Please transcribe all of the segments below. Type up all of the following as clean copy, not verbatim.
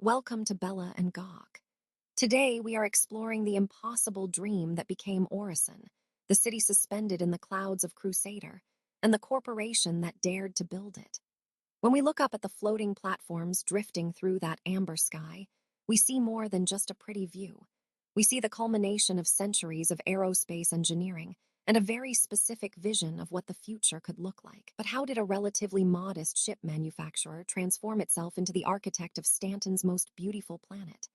Welcome to Bella and Gawk. Today we are exploring the impossible dream that became Orison, the city suspended in the clouds of Crusader, and the corporation that dared to build it. When we look up at the floating platforms drifting through that amber sky, we see more than just a pretty view. We see the culmination of centuries of aerospace engineering and a very specific vision of what the future could look like. But how did a relatively modest ship manufacturer transform itself into the architect of Stanton's most beautiful planet?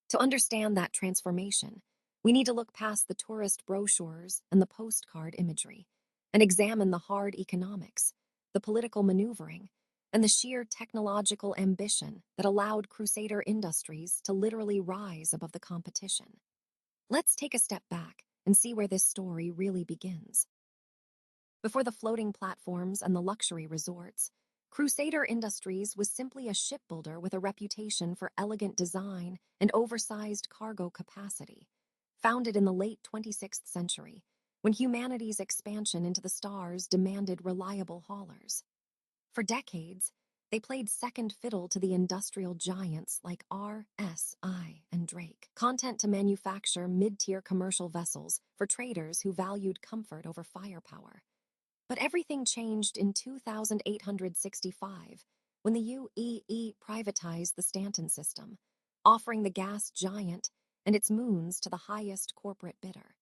To understand that transformation, we need to look past the tourist brochures and the postcard imagery and examine the hard economics, the political maneuvering, and the sheer technological ambition that allowed Crusader Industries to literally rise above the competition. Let's take a step back and see where this story really begins. Before the floating platforms and the luxury resorts, Crusader Industries was simply a shipbuilder with a reputation for elegant design and oversized cargo capacity. Founded in the late 26th century, when humanity's expansion into the stars demanded reliable haulers. For decades, they played second fiddle to the industrial giants like RSI and Drake, content to manufacture mid-tier commercial vessels for traders who valued comfort over firepower. But everything changed in 2865 when the UEE privatized the Stanton system, offering the gas giant and its moons to the highest corporate bidder.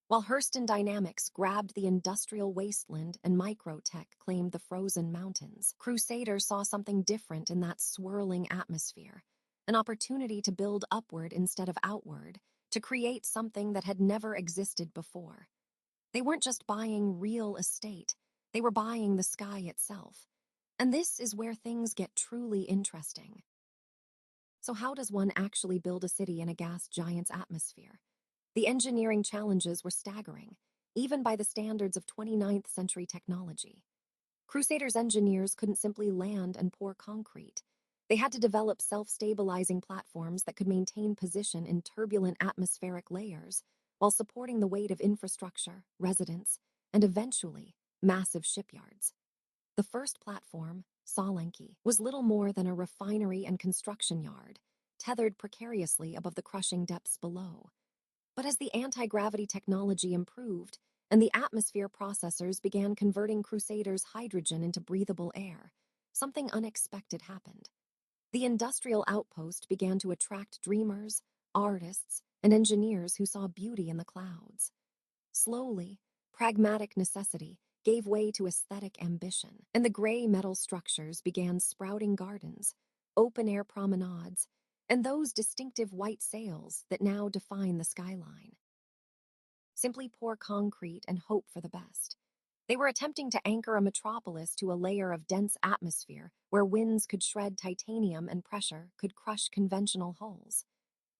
While Hurston Dynamics grabbed the industrial wasteland and Microtech claimed the frozen mountains, Crusader saw something different in that swirling atmosphere, an opportunity to build upward instead of outward, to create something that had never existed before. They weren't just buying real estate, they were buying the sky itself. And this is where things get truly interesting. So how does one actually build a city in a gas giant's atmosphere? The engineering challenges were staggering, even by the standards of 29th century technology. Crusader's engineers couldn't simply land and pour concrete. They had to develop self-stabilizing platforms that could maintain position in turbulent atmospheric layers while supporting the weight of infrastructure, residents, and eventually, massive shipyards. The first platform, Solanki, was little more than a refinery and construction yard, tethered precariously above the crushing depths below. But as the anti-gravity technology improved and the atmosphere processors began converting Crusader's hydrogen into breathable air, something unexpected happened. The industrial outpost began to attract dreamers, artists, and engineers who saw beauty in the clouds. Slowly, pragmatic necessity gave way to aesthetic ambition, and the gray metal structures began sprouting gardens, open-air promenades, and those distinctive white sails that now define the skyline. Simply pour concrete and hope for the best. They were attempting to anchor a metropolis to a layer of dense atmosphere where winds could shred titanium and pressure could crush conventional hulls.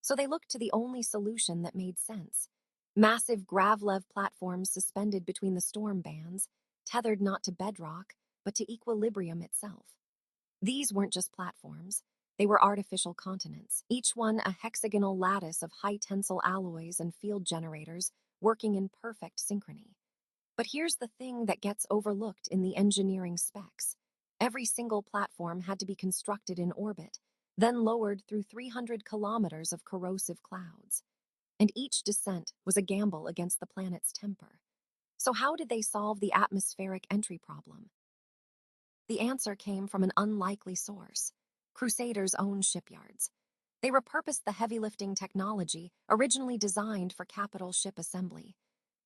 So they looked to the only solution that made sense. Massive gravlev platforms suspended between the storm bands, tethered not to bedrock, but to equilibrium itself. These weren't just platforms. They were artificial continents, each one a hexagonal lattice of high-tensile alloys and field generators working in perfect synchrony. But here's the thing that gets overlooked in the engineering specs. Every single platform had to be constructed in orbit, then lowered through 300 kilometers of corrosive clouds. And each descent was a gamble against the planet's temper. So how did they solve the atmospheric entry problem? The answer came from an unlikely source: Crusader's own shipyards. They repurposed the heavy-lifting technology originally designed for capital ship assembly.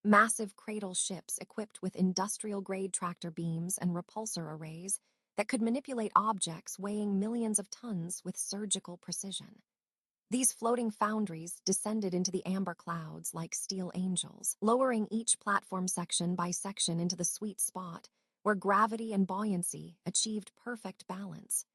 Massive cradle ships equipped with industrial-grade tractor beams and repulsor arrays that could manipulate objects weighing millions of tons with surgical precision. These floating foundries descended into the amber clouds like steel angels, lowering each platform section by section into the sweet spot where gravity and buoyancy achieved perfect balance.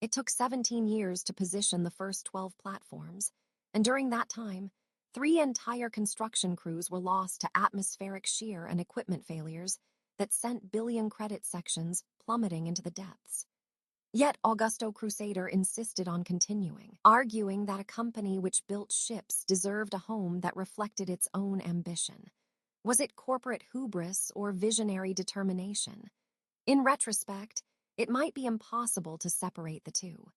It took 17 years to position the first 12 platforms, and during that time, 3 entire construction crews were lost to atmospheric shear and equipment failures that sent billion credit sections plummeting into the depths. Yet Augusto Crusader insisted on continuing, arguing that a company which built ships deserved a home that reflected its own ambition. Was it corporate hubris or visionary determination? In retrospect, it might be impossible to separate the two.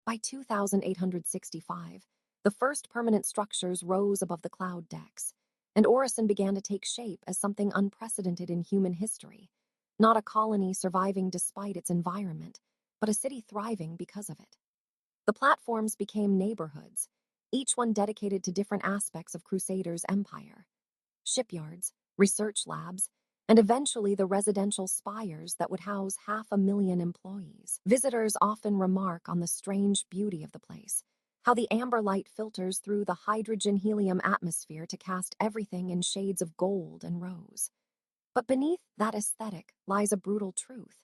By 2865, the first permanent structures rose above the cloud decks, and Orison began to take shape as something unprecedented in human history, not a colony surviving despite its environment, but a city thriving because of it. The platforms became neighborhoods, each one dedicated to different aspects of Crusader's empire: shipyards, research labs, and eventually the residential spires that would house 500,000 employees. Visitors often remark on the strange beauty of the place, how the amber light filters through the hydrogen-helium atmosphere to cast everything in shades of gold and rose. But beneath that aesthetic lies a brutal truth.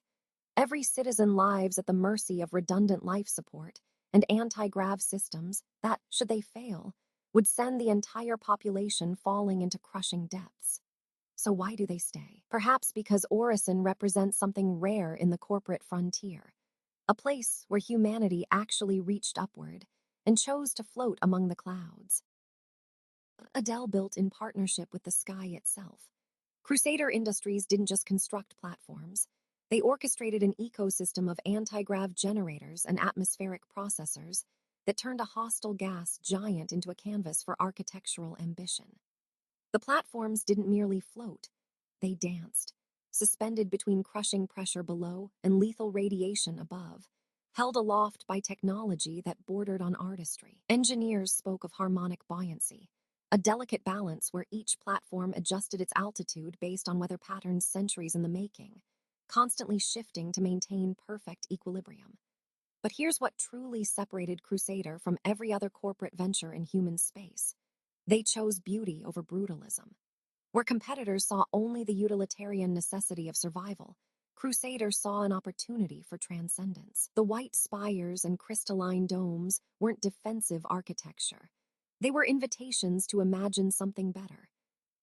Every citizen lives at the mercy of redundant life support and anti-grav systems that, should they fail, would send the entire population falling into crushing depths. So why do they stay? Perhaps because Orison represents something rare in the corporate frontier, a place where humanity actually reached upward and chose to float among the clouds. Adele built in partnership with the sky itself. Crusader Industries didn't just construct platforms. They orchestrated an ecosystem of anti-grav generators and atmospheric processors that turned a hostile gas giant into a canvas for architectural ambition. The platforms didn't merely float, they danced, suspended between crushing pressure below and lethal radiation above, held aloft by technology that bordered on artistry. Engineers spoke of harmonic buoyancy, a delicate balance where each platform adjusted its altitude based on weather patterns centuries in the making, constantly shifting to maintain perfect equilibrium. But here's what truly separated Crusader from every other corporate venture in human space. They chose beauty over brutalism. Where competitors saw only the utilitarian necessity of survival, Crusader saw an opportunity for transcendence. The white spires and crystalline domes weren't defensive architecture. They were invitations to imagine something better.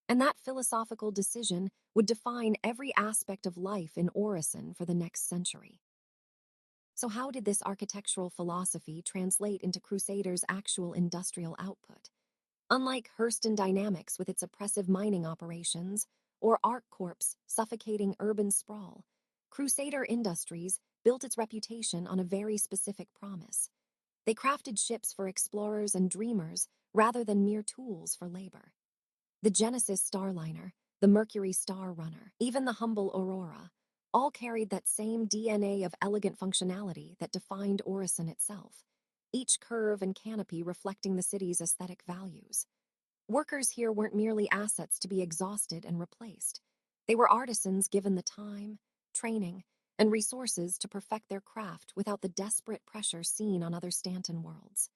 And that philosophical decision would define every aspect of life in Orison for the next century. So how did this architectural philosophy translate into Crusader's actual industrial output? Unlike Hurston Dynamics with its oppressive mining operations, or ArcCorp's suffocating urban sprawl, Crusader Industries built its reputation on a very specific promise. They crafted ships for explorers and dreamers rather than mere tools for labor. The Genesis Starliner, the Mercury Star Runner, even the humble Aurora, all carried that same DNA of elegant functionality that defined Orison itself, each curve and canopy reflecting the city's aesthetic values. Workers here weren't merely assets to be exhausted and replaced. They were artisans given the time, training, and resources to perfect their craft without the desperate pressure seen on other Stanton worlds.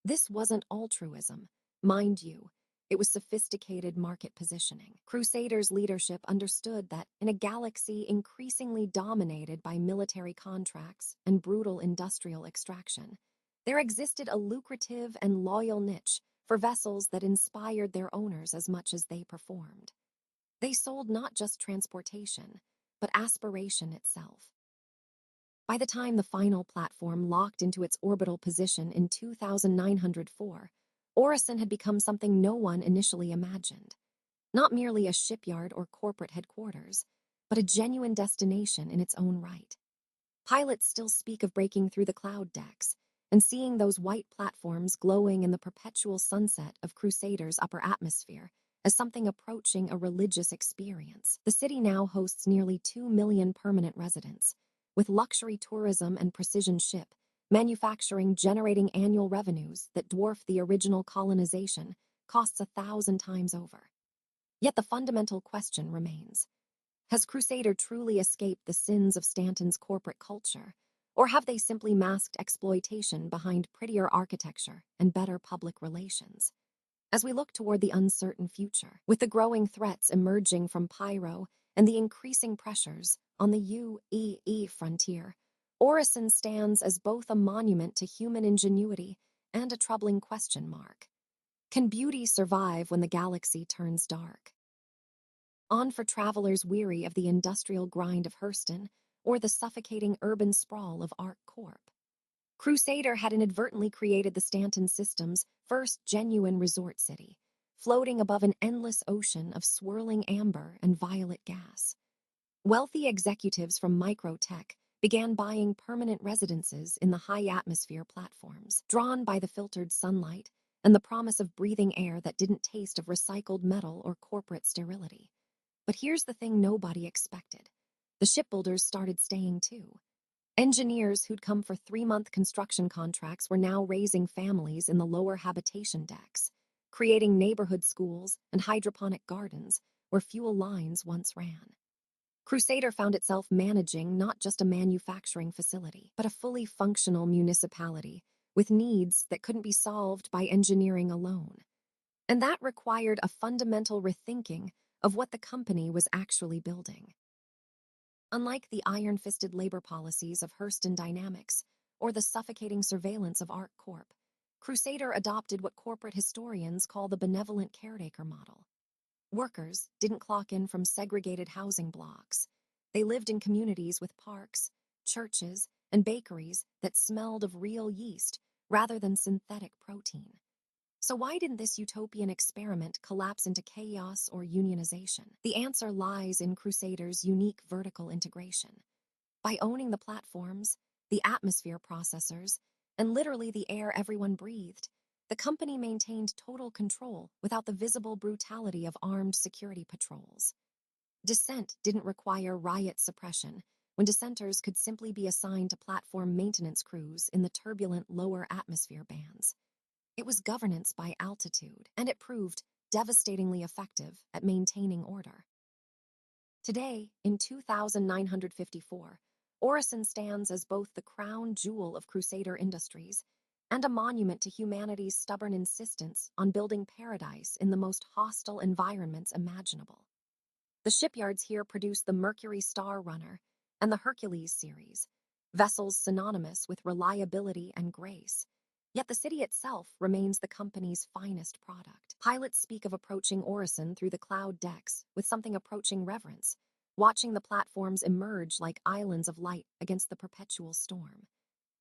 This wasn't altruism, mind you. It was sophisticated market positioning. Crusader's leadership understood that in a galaxy increasingly dominated by military contracts and brutal industrial extraction, there existed a lucrative and loyal niche for vessels that inspired their owners as much as they performed. They sold not just transportation, but aspiration itself. By the time the final platform locked into its orbital position in 2904, Orison had become something no one initially imagined. Not merely a shipyard or corporate headquarters, but a genuine destination in its own right. Pilots still speak of breaking through the cloud decks and seeing those white platforms glowing in the perpetual sunset of Crusader's upper atmosphere as something approaching a religious experience. The city now hosts nearly 2 million permanent residents, with luxury tourism and precision ship manufacturing generating annual revenues that dwarf the original colonization costs 1,000 times over. Yet the fundamental question remains: has Crusader truly escaped the sins of Stanton's corporate culture, or have they simply masked exploitation behind prettier architecture and better public relations? As we look toward the uncertain future, with the growing threats emerging from Pyro and the increasing pressures on the UEE frontier, Orison stands as both a monument to human ingenuity and a troubling question mark. Can beauty survive when the galaxy turns dark? On for travelers weary of the industrial grind of Hurston or the suffocating urban sprawl of ArcCorp. Crusader had inadvertently created the Stanton system's first genuine resort city, floating above an endless ocean of swirling amber and violet gas. Wealthy executives from Microtech began buying permanent residences in the high-atmosphere platforms, drawn by the filtered sunlight and the promise of breathing air that didn't taste of recycled metal or corporate sterility. But here's the thing nobody expected. The shipbuilders started staying too. Engineers who'd come for 3-month construction contracts were now raising families in the lower habitation decks, creating neighborhood schools and hydroponic gardens where fuel lines once ran. Crusader found itself managing not just a manufacturing facility, but a fully functional municipality with needs that couldn't be solved by engineering alone. And that required a fundamental rethinking of what the company was actually building. Unlike the iron-fisted labor policies of Hurston Dynamics or the suffocating surveillance of ARC Corp, Crusader adopted what corporate historians call the benevolent caretaker model. Workers didn't clock in from segregated housing blocks. They lived in communities with parks, churches, and bakeries that smelled of real yeast rather than synthetic protein. So why didn't this utopian experiment collapse into chaos or unionization? The answer lies in Crusader's unique vertical integration. By owning the platforms, the atmosphere processors, and literally the air everyone breathed, the company maintained total control without the visible brutality of armed security patrols. Dissent didn't require riot suppression, when dissenters could simply be assigned to platform maintenance crews in the turbulent lower atmosphere bands. It was governance by altitude, and it proved devastatingly effective at maintaining order. Today, in 2954, Orison stands as both the crown jewel of Crusader industries and a monument to humanity's stubborn insistence on building paradise in the most hostile environments imaginable. The shipyards here produce the Mercury Star Runner and the Hercules series, vessels synonymous with reliability and grace. Yet the city itself remains the company's finest product. Pilots speak of approaching Orison through the cloud decks with something approaching reverence, watching the platforms emerge like islands of light against the perpetual storm.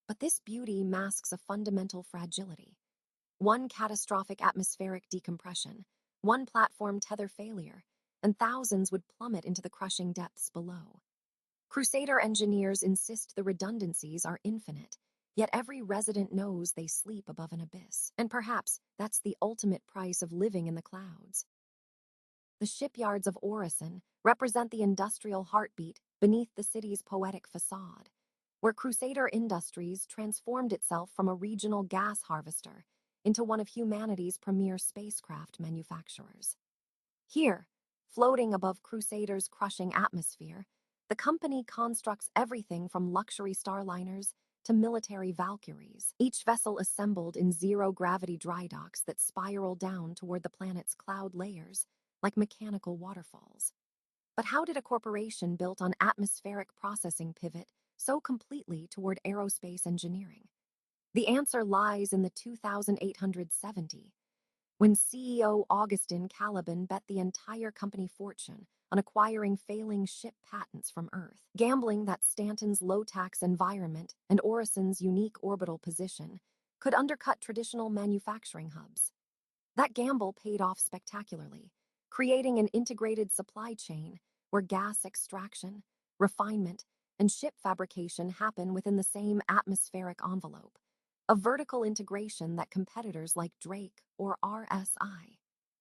But this beauty masks a fundamental fragility. One catastrophic atmospheric decompression, one platform tether failure, and thousands would plummet into the crushing depths below. Crusader engineers insist the redundancies are infinite, yet every resident knows they sleep above an abyss. And perhaps that's the ultimate price of living in the clouds. The shipyards of Orison represent the industrial heartbeat beneath the city's poetic facade, where Crusader Industries transformed itself from a regional gas harvester into one of humanity's premier spacecraft manufacturers. Here, floating above Crusader's crushing atmosphere, the company constructs everything from luxury starliners to military Valkyries, each vessel assembled in zero-gravity dry docks that spiral down toward the planet's cloud layers like mechanical waterfalls. But how did a corporation built on atmospheric processing pivot so completely toward aerospace engineering? The answer lies in the 2870, when CEO Augustin Caliban bet the entire company fortune on acquiring failing ship patents from Earth, gambling that Stanton's low-tax environment and Orison's unique orbital position could undercut traditional manufacturing hubs. That gamble paid off spectacularly, creating an integrated supply chain where gas extraction, refinement, and ship fabrication happen within the same atmospheric envelope, a vertical integration that competitors like Drake or RSI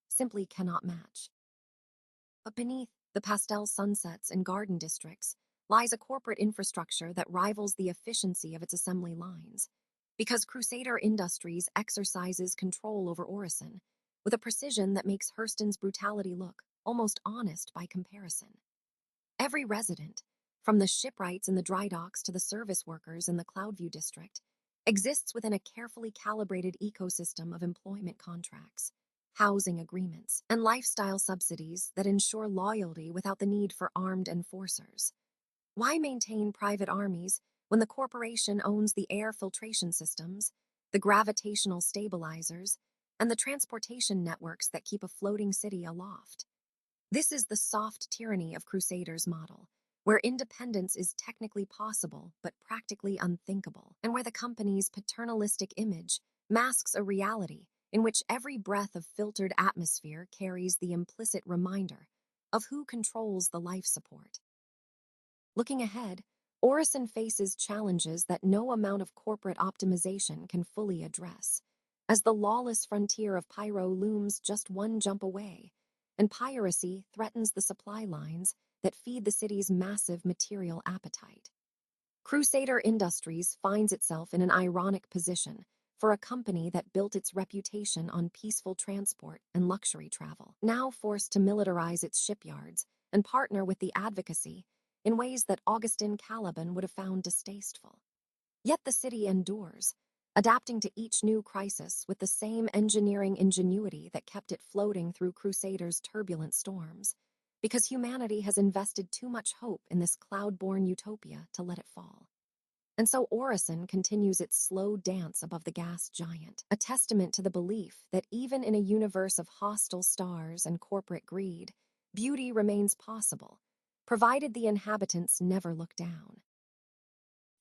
simply cannot match. But beneath the pastel sunsets and garden districts lies a corporate infrastructure that rivals the efficiency of its assembly lines, because Crusader Industries exercises control over Orison with a precision that makes Hurston's brutality look almost honest by comparison. Every resident, from the shipwrights in the dry docks to the service workers in the Cloudview district, exists within a carefully calibrated ecosystem of employment contracts, housing agreements, and lifestyle subsidies that ensure loyalty without the need for armed enforcers. Why maintain private armies when the corporation owns the air filtration systems, the gravitational stabilizers, and the transportation networks that keep a floating city aloft? This is the soft tyranny of Crusader's model, where independence is technically possible but practically unthinkable, and where the company's paternalistic image masks a reality in which every breath of filtered atmosphere carries the implicit reminder of who controls the life support. Looking ahead, Orison faces challenges that no amount of corporate optimization can fully address, as the lawless frontier of pyro looms just one jump away, and piracy threatens the supply lines that feed the city's massive material appetite. Crusader Industries finds itself in an ironic position for a company that built its reputation on peaceful transport and luxury travel, now forced to militarize its shipyards and partner with the advocacy in ways that Augustin Caliban would have found distasteful. Yet the city endures, adapting to each new crisis with the same engineering ingenuity that kept it floating through Crusader's turbulent storms, because humanity has invested too much hope in this cloud-born utopia to let it fall. And so Orison continues its slow dance above the gas giant, a testament to the belief that even in a universe of hostile stars and corporate greed, beauty remains possible, provided the inhabitants never look down.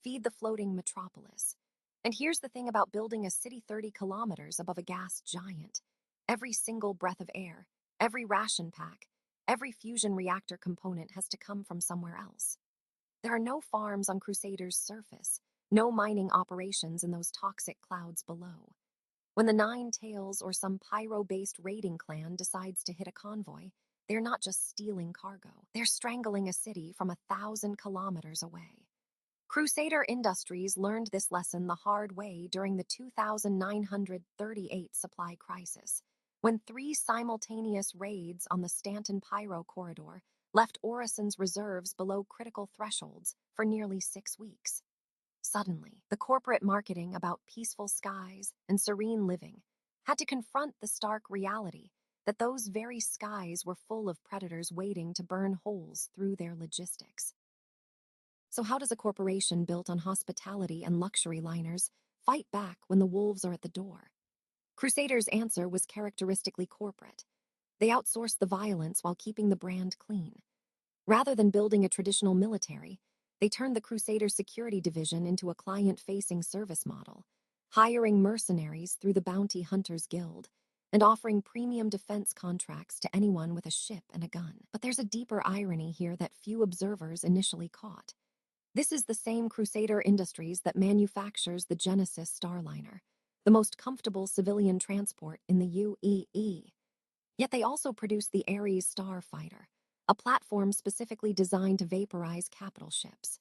Feed the floating metropolis. And here's the thing about building a city 30 kilometers above a gas giant. Every single breath of air, every ration pack, every fusion reactor component has to come from somewhere else. There are no farms on Crusader's surface, no mining operations in those toxic clouds below. When the Nine Tails or some pyro-based raiding clan decides to hit a convoy, they're not just stealing cargo. They're strangling a city from 1,000 kilometers away. Crusader Industries learned this lesson the hard way during the 2938 supply crisis, when 3 simultaneous raids on the Stanton Pyro corridor left Orison's reserves below critical thresholds for nearly 6 weeks. Suddenly, the corporate marketing about peaceful skies and serene living had to confront the stark reality that those very skies were full of predators waiting to burn holes through their logistics. So how does a corporation built on hospitality and luxury liners fight back when the wolves are at the door? Crusader's answer was characteristically corporate. They outsourced the violence while keeping the brand clean. Rather than building a traditional military, they turned the Crusader security division into a client-facing service model, hiring mercenaries through the Bounty Hunters Guild and offering premium defense contracts to anyone with a ship and a gun. But there's a deeper irony here that few observers initially caught. This is the same Crusader Industries that manufactures the Genesis Starliner, the most comfortable civilian transport in the UEE. Yet they also produce the Ares Starfighter, a platform specifically designed to vaporize capital ships.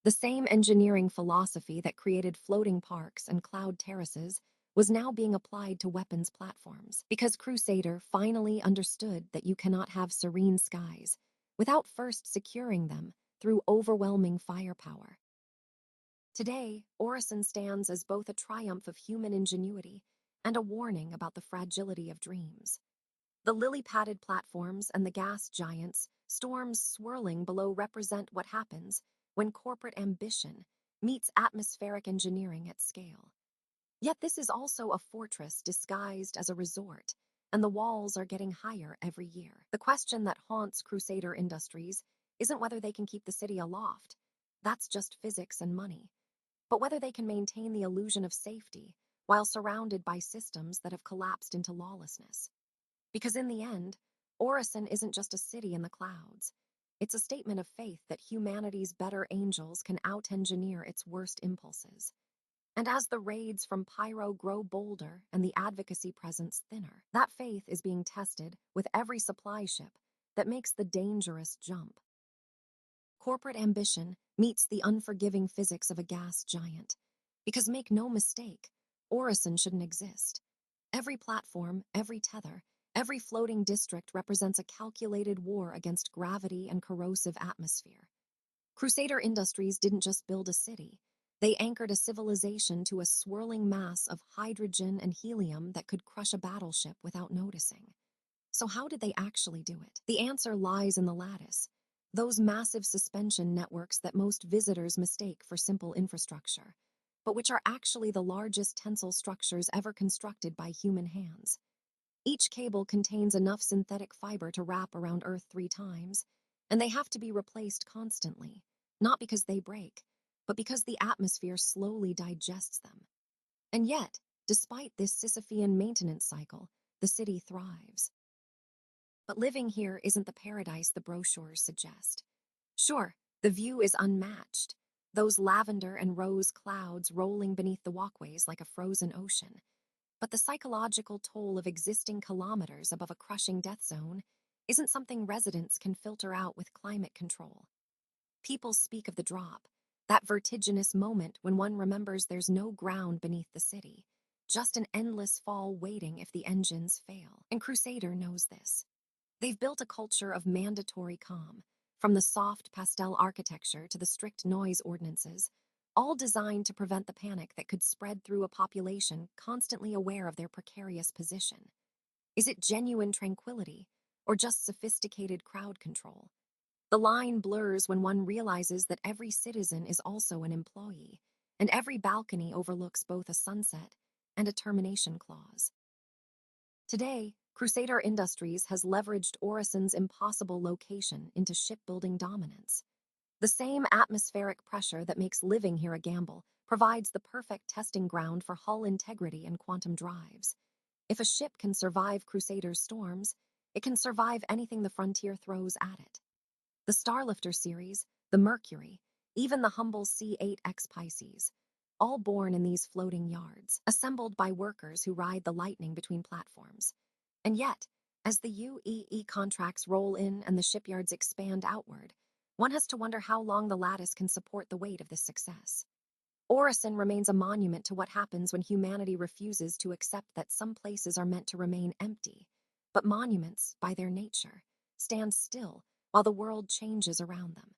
The same engineering philosophy that created floating parks and cloud terraces was now being applied to weapons platforms, because Crusader finally understood that you cannot have serene skies without first securing them through overwhelming firepower. Today, Orison stands as both a triumph of human ingenuity and a warning about the fragility of dreams. The lily-padded platforms and the gas giants, storms swirling below, represent what happens when corporate ambition meets atmospheric engineering at scale. Yet this is also a fortress disguised as a resort, and the walls are getting higher every year. The question that haunts Crusader Industries isn't whether they can keep the city aloft. That's just physics and money. But whether they can maintain the illusion of safety while surrounded by systems that have collapsed into lawlessness. Because in the end, Orison isn't just a city in the clouds. It's a statement of faith that humanity's better angels can out-engineer its worst impulses. And as the raids from Pyro grow bolder and the advocacy presence thinner, that faith is being tested with every supply ship that makes the dangerous jump. Corporate ambition meets the unforgiving physics of a gas giant. Because make no mistake, Orison shouldn't exist. Every platform, every tether, every floating district represents a calculated war against gravity and corrosive atmosphere. Crusader Industries didn't just build a city. They anchored a civilization to a swirling mass of hydrogen and helium that could crush a battleship without noticing. So how did they actually do it? The answer lies in the Lattice, those massive suspension networks that most visitors mistake for simple infrastructure, but which are actually the largest tensile structures ever constructed by human hands. Each cable contains enough synthetic fiber to wrap around Earth 3 times, and they have to be replaced constantly, not because they break, but because the atmosphere slowly digests them. And yet, despite this Sisyphean maintenance cycle, the city thrives. But living here isn't the paradise the brochures suggest. Sure, the view is unmatched. those lavender and rose clouds rolling beneath the walkways like a frozen ocean. But the psychological toll of existing kilometers above a crushing death zone isn't something residents can filter out with climate control. People speak of the drop, that vertiginous moment when one remembers there's no ground beneath the city, just an endless fall waiting if the engines fail. And Crusader knows this. They've built a culture of mandatory calm, from the soft pastel architecture to the strict noise ordinances, all designed to prevent the panic that could spread through a population constantly aware of their precarious position. Is it genuine tranquility, or just sophisticated crowd control? The line blurs when one realizes that every citizen is also an employee, and every balcony overlooks both a sunset and a termination clause. Today, Crusader Industries has leveraged Orison's impossible location into shipbuilding dominance. The same atmospheric pressure that makes living here a gamble provides the perfect testing ground for hull integrity and quantum drives. If a ship can survive Crusader's storms, it can survive anything the frontier throws at it. The Starlifter series, the Mercury, even the humble C8X Pisces, all born in these floating yards, assembled by workers who ride the lightning between platforms. And yet, as the UEE contracts roll in and the shipyards expand outward, one has to wonder how long the Lattice can support the weight of this success. Orison remains a monument to what happens when humanity refuses to accept that some places are meant to remain empty, but monuments, by their nature, stand still while the world changes around them.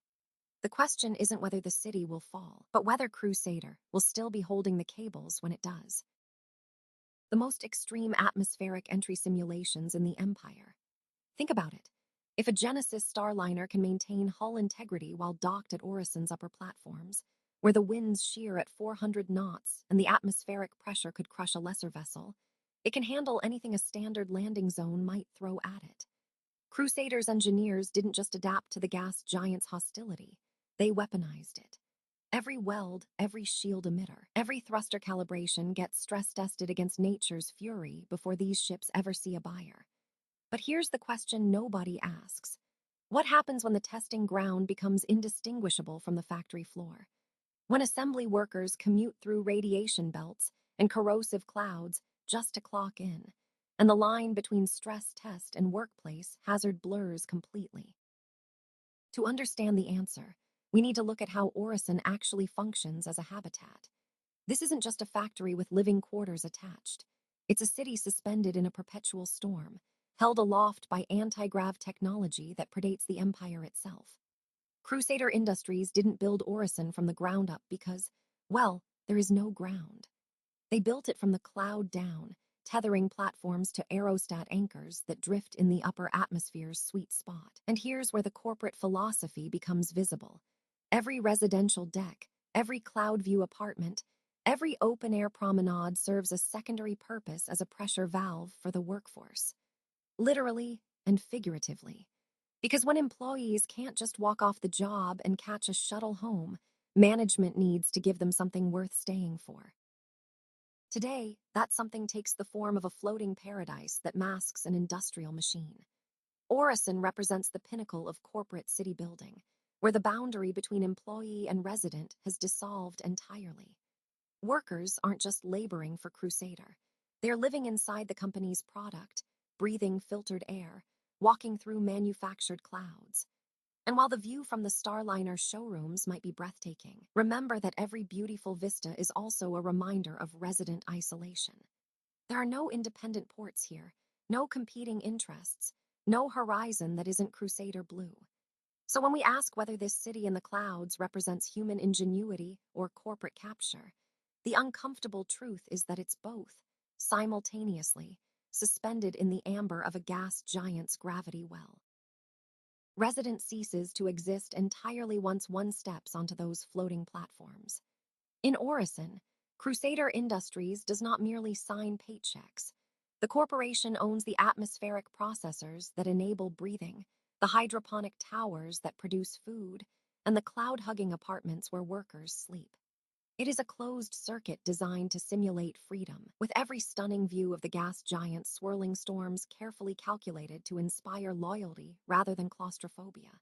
The question isn't whether the city will fall, but whether Crusader will still be holding the cables when it does. The most extreme atmospheric entry simulations in the Empire. Think about it. If a Genesis starliner can maintain hull integrity while docked at Orison's upper platforms, where the winds shear at 400 knots and the atmospheric pressure could crush a lesser vessel, it can handle anything a standard landing zone might throw at it. Crusader's engineers didn't just adapt to the gas giant's hostility, they weaponized it. Every weld, every shield emitter, every thruster calibration gets stress-tested against nature's fury before these ships ever see a buyer. But here's the question nobody asks. What happens when the testing ground becomes indistinguishable from the factory floor? When assembly workers commute through radiation belts and corrosive clouds just to clock in, and the line between stress test and workplace hazard blurs completely? To understand the answer, we need to look at how Orison actually functions as a habitat. This isn't just a factory with living quarters attached. It's a city suspended in a perpetual storm, held aloft by anti-grav technology that predates the Empire itself. Crusader Industries didn't build Orison from the ground up because, well, there is no ground. They built it from the cloud down, tethering platforms to aerostat anchors that drift in the upper atmosphere's sweet spot. And here's where the corporate philosophy becomes visible. Every residential deck, every cloud view apartment, every open-air promenade serves a secondary purpose as a pressure valve for the workforce. Literally and figuratively. Because when employees can't just walk off the job and catch a shuttle home, management needs to give them something worth staying for. Today, that something takes the form of a floating paradise that masks an industrial machine. Orison represents the pinnacle of corporate city building, where the boundary between employee and resident has dissolved entirely. Workers aren't just laboring for Crusader. They're living inside the company's product, breathing filtered air, walking through manufactured clouds. And while the view from the Starliner showrooms might be breathtaking, remember that every beautiful vista is also a reminder of resident isolation. There are no independent ports here, no competing interests, no horizon that isn't Crusader blue. So when we ask whether this city in the clouds represents human ingenuity or corporate capture, the uncomfortable truth is that it's both, simultaneously, suspended in the amber of a gas giant's gravity well. Resident ceases to exist entirely once one steps onto those floating platforms. In Orison, Crusader Industries does not merely sign paychecks. The corporation owns the atmospheric processors that enable breathing, the hydroponic towers that produce food, and the cloud-hugging apartments where workers sleep. It is a closed circuit designed to simulate freedom, with every stunning view of the gas giant's swirling storms carefully calculated to inspire loyalty rather than claustrophobia.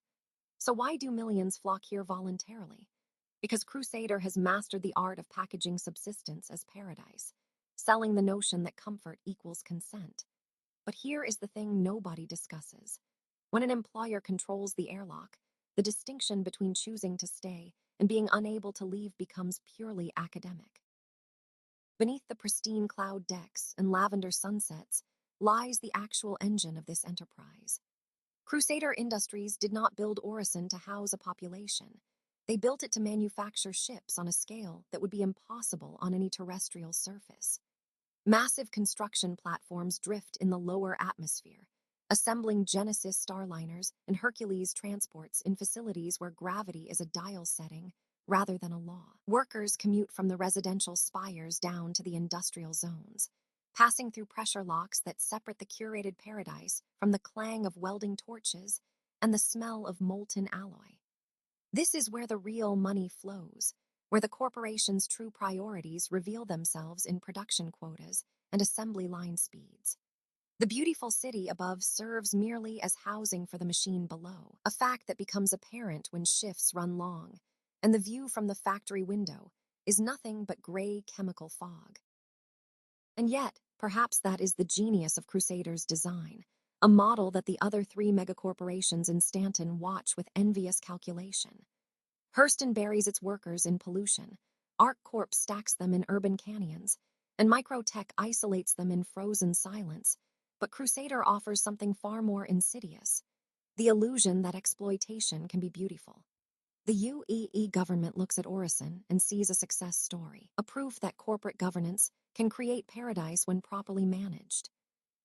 So why do millions flock here voluntarily? because Crusader has mastered the art of packaging subsistence as paradise, selling the notion that comfort equals consent. But here is the thing nobody discusses. When an employer controls the airlock, the distinction between choosing to stay and being unable to leave becomes purely academic. Beneath the pristine cloud decks and lavender sunsets lies the actual engine of this enterprise. Crusader Industries did not build Orison to house a population. They built it to manufacture ships on a scale that would be impossible on any terrestrial surface. Massive construction platforms drift in the lower atmosphere, assembling Genesis starliners and Hercules transports in facilities where gravity is a dial setting rather than a law. Workers commute from the residential spires down to the industrial zones, passing through pressure locks that separate the curated paradise from the clang of welding torches and the smell of molten alloy. This is where the real money flows, where the corporation's true priorities reveal themselves in production quotas and assembly line speeds. The beautiful city above serves merely as housing for the machine below, a fact that becomes apparent when shifts run long, and the view from the factory window is nothing but gray chemical fog. And yet, perhaps that is the genius of Crusader's design, a model that the other three megacorporations in Stanton watch with envious calculation. Hurston buries its workers in pollution, ArcCorp stacks them in urban canyons, and Microtech isolates them in frozen silence. But Crusader offers something far more insidious, the illusion that exploitation can be beautiful. The UEE government looks at Orison and sees a success story, a proof that corporate governance can create paradise when properly managed.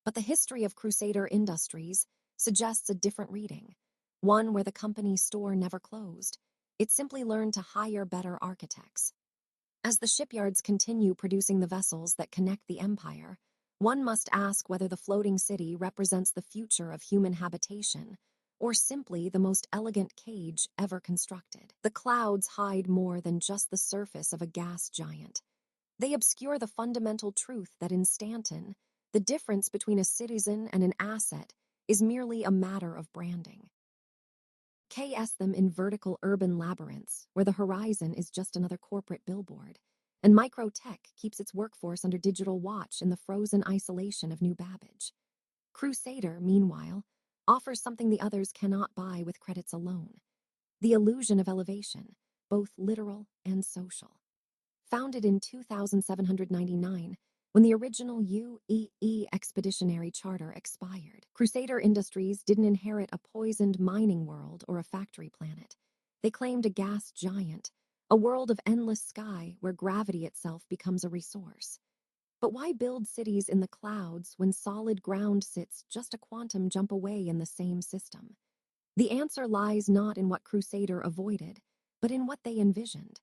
But the history of Crusader Industries suggests a different reading, one where the company's store never closed. It simply learned to hire better architects. As the shipyards continue producing the vessels that connect the empire, one must ask whether the floating city represents the future of human habitation or simply the most elegant cage ever constructed. The clouds hide more than just the surface of a gas giant. They obscure the fundamental truth that in Stanton, the difference between a citizen and an asset is merely a matter of branding. KS them in vertical urban labyrinths where the horizon is just another corporate billboard, and Microtech keeps its workforce under digital watch in the frozen isolation of New Babbage. Crusader, meanwhile, offers something the others cannot buy with credits alone: the illusion of elevation, both literal and social. Founded in 2799, when the original UEE expeditionary charter expired, Crusader Industries didn't inherit a poisoned mining world or a factory planet. They claimed a gas giant, a world of endless sky where gravity itself becomes a resource. But why build cities in the clouds when solid ground sits just a quantum jump away in the same system? The answer lies not in what Crusader avoided, but in what they envisioned.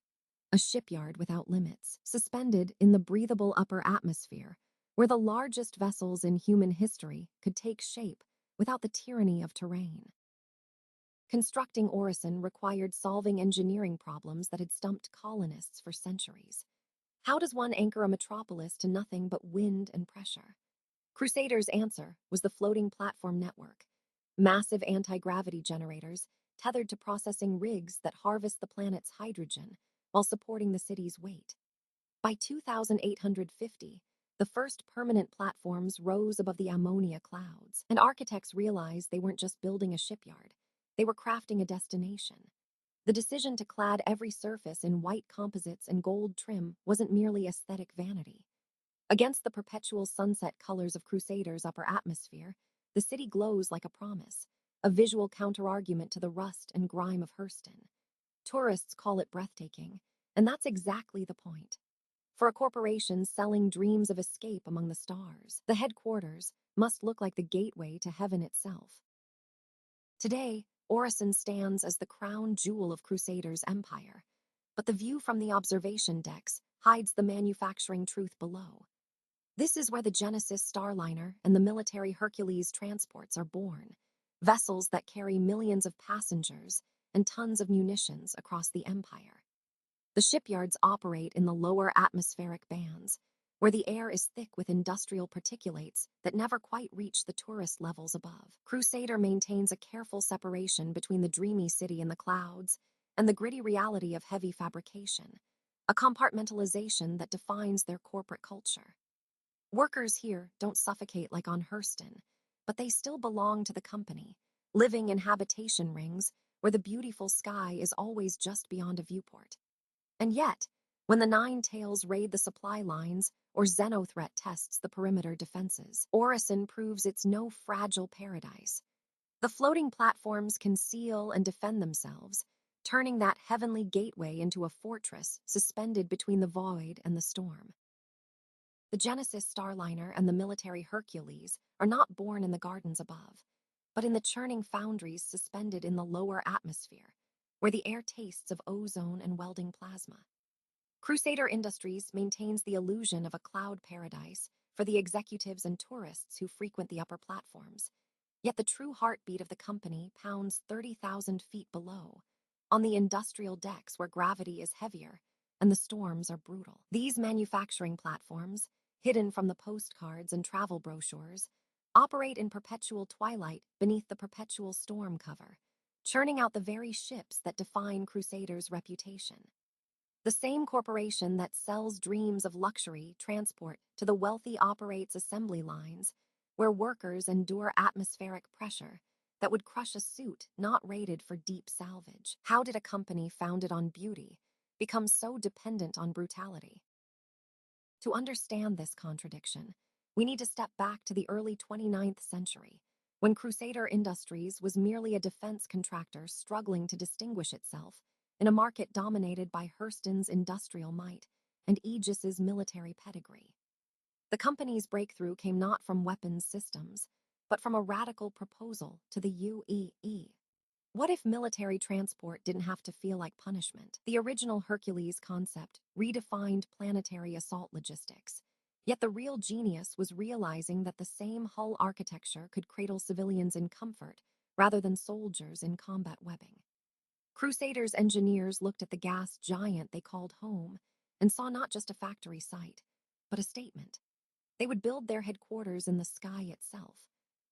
A shipyard without limits, suspended in the breathable upper atmosphere, where the largest vessels in human history could take shape without the tyranny of terrain. Constructing Orison required solving engineering problems that had stumped colonists for centuries. How does one anchor a metropolis to nothing but wind and pressure? Crusader's answer was the floating platform network, massive anti-gravity generators tethered to processing rigs that harvest the planet's hydrogen while supporting the city's weight. By 2850, the first permanent platforms rose above the ammonia clouds, and architects realized they weren't just building a shipyard, they were crafting a destination. The decision to clad every surface in white composites and gold trim wasn't merely aesthetic vanity. Against the perpetual sunset colors of Crusader's upper atmosphere, the city glows like a promise, a visual counterargument to the rust and grime of Hurston. Tourists call it breathtaking, and that's exactly the point. For a corporation selling dreams of escape among the stars, the headquarters must look like the gateway to heaven itself. Today, Orison stands as the crown jewel of Crusader's empire, but the view from the observation decks hides the manufacturing truth below. This is where the Genesis starliner and the military Hercules transports are born, vessels that carry millions of passengers and tons of munitions across the empire. The shipyards operate in the lower atmospheric bands, where the air is thick with industrial particulates that never quite reach the tourist levels above. Crusader maintains a careful separation between the dreamy city in the clouds and the gritty reality of heavy fabrication, a compartmentalization that defines their corporate culture. Workers here don't suffocate like on Hurston, but they still belong to the company, living in habitation rings where the beautiful sky is always just beyond a viewport. And yet, when the Nine Tails raid the supply lines or Xenothreat tests the perimeter defenses, Orison proves it's no fragile paradise. The floating platforms can seal and defend themselves, turning that heavenly gateway into a fortress suspended between the void and the storm. The Genesis Starliner and the military Hercules are not born in the gardens above, but in the churning foundries suspended in the lower atmosphere, where the air tastes of ozone and welding plasma. Crusader Industries maintains the illusion of a cloud paradise for the executives and tourists who frequent the upper platforms, yet the true heartbeat of the company pounds 30,000 feet below, on the industrial decks where gravity is heavier and the storms are brutal. These manufacturing platforms, hidden from the postcards and travel brochures, operate in perpetual twilight beneath the perpetual storm cover, churning out the very ships that define Crusader's reputation. The same corporation that sells dreams of luxury transport to the wealthy operates assembly lines where workers endure atmospheric pressure that would crush a suit not rated for deep salvage. How did a company founded on beauty become so dependent on brutality? To understand this contradiction, we need to step back to the early 29th century, when Crusader Industries was merely a defense contractor struggling to distinguish itself in a market dominated by Hurston's industrial might and Aegis's military pedigree. The company's breakthrough came not from weapons systems, but from a radical proposal to the UEE. What if military transport didn't have to feel like punishment? The original Hercules concept redefined planetary assault logistics, yet the real genius was realizing that the same hull architecture could cradle civilians in comfort rather than soldiers in combat webbing. Crusader's engineers looked at the gas giant they called home and saw not just a factory site, but a statement. They would build their headquarters in the sky itself,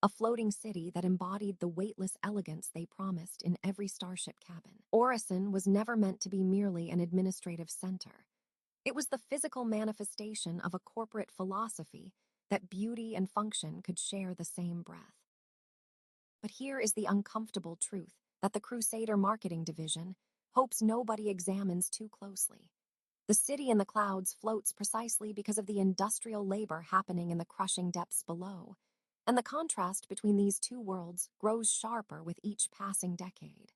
a floating city that embodied the weightless elegance they promised in every starship cabin. Orison was never meant to be merely an administrative center. It was the physical manifestation of a corporate philosophy that beauty and function could share the same breath. But here is the uncomfortable truth that the Crusader marketing division hopes nobody examines too closely. The city in the clouds floats precisely because of the industrial labor happening in the crushing depths below, and the contrast between these two worlds grows sharper with each passing decade.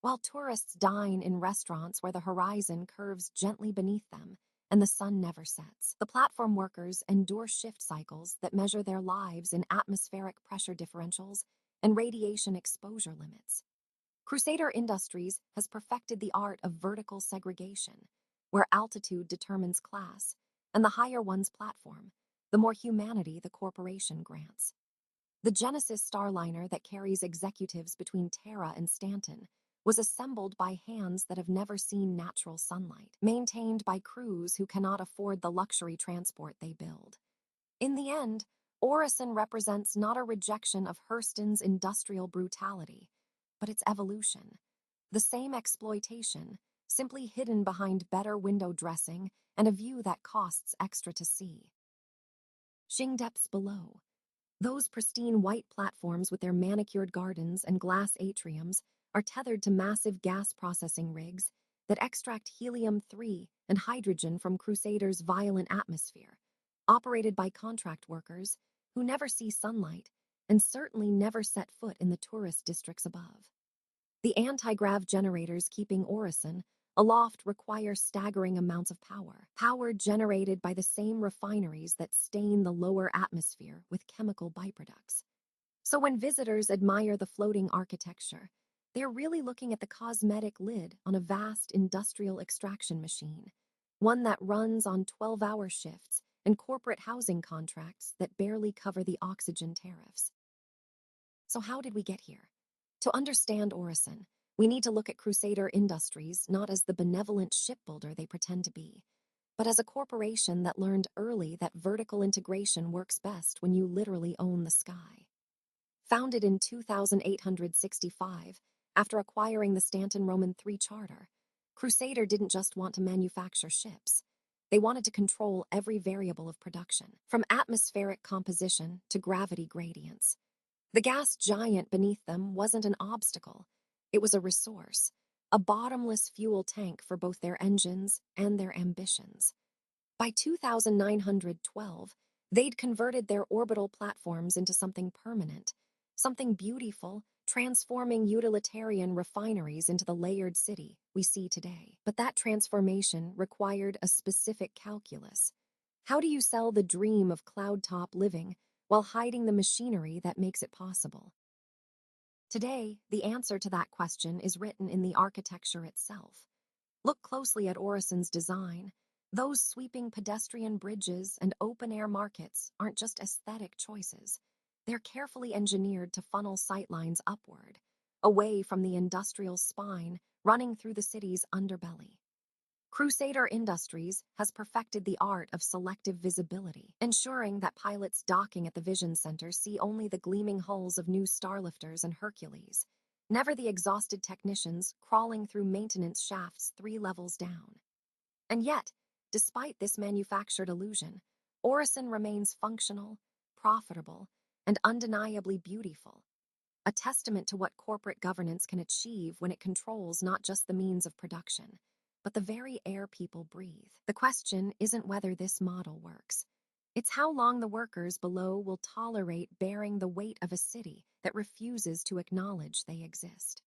While tourists dine in restaurants where the horizon curves gently beneath them and the sun never sets, the platform workers endure shift cycles that measure their lives in atmospheric pressure differentials and radiation exposure limits. Crusader Industries has perfected the art of vertical segregation, where altitude determines class, and the higher one's platform, the more humanity the corporation grants. The Genesis Starliner that carries executives between Terra and Stanton was assembled by hands that have never seen natural sunlight, maintained by crews who cannot afford the luxury transport they build. In the end, Orison represents not a rejection of Hurston's industrial brutality, but its evolution. The same exploitation, simply hidden behind better window dressing and a view that costs extra to see. Shing depths below. Those pristine white platforms with their manicured gardens and glass atriums are tethered to massive gas processing rigs that extract helium-3 and hydrogen from Crusader's violent atmosphere, operated by contract workers who never see sunlight and certainly never set foot in the tourist districts above. The anti-grav generators keeping Orison aloft require staggering amounts of power generated by the same refineries that stain the lower atmosphere with chemical byproducts. So when visitors admire the floating architecture, they're really looking at the cosmetic lid on a vast industrial extraction machine, one that runs on 12-hour shifts and corporate housing contracts that barely cover the oxygen tariffs. So how did we get here? To understand Orison, we need to look at Crusader Industries not as the benevolent shipbuilder they pretend to be, but as a corporation that learned early that vertical integration works best when you literally own the sky. Founded in 2865 After acquiring the Stanton Roman III charter, Crusader didn't just want to manufacture ships. They wanted to control every variable of production, from atmospheric composition to gravity gradients. The gas giant beneath them wasn't an obstacle. It was a resource, a bottomless fuel tank for both their engines and their ambitions. By 2912, they'd converted their orbital platforms into something permanent, something beautiful, transforming utilitarian refineries into the layered city we see today. But that transformation required a specific calculus. How do you sell the dream of cloud-top living while hiding the machinery that makes it possible? Today, the answer to that question is written in the architecture itself. Look closely at Orison's design. Those sweeping pedestrian bridges and open-air markets aren't just aesthetic choices. They're carefully engineered to funnel sightlines upward, away from the industrial spine running through the city's underbelly. Crusader Industries has perfected the art of selective visibility, ensuring that pilots docking at the Vision Center see only the gleaming hulls of new Starlifters and Hercules, never the exhausted technicians crawling through maintenance shafts 3 levels down. And yet, despite this manufactured illusion, Orison remains functional, profitable, and undeniably beautiful, a testament to what corporate governance can achieve when it controls not just the means of production, but the very air people breathe. The question isn't whether this model works. It's how long the workers below will tolerate bearing the weight of a city that refuses to acknowledge they exist.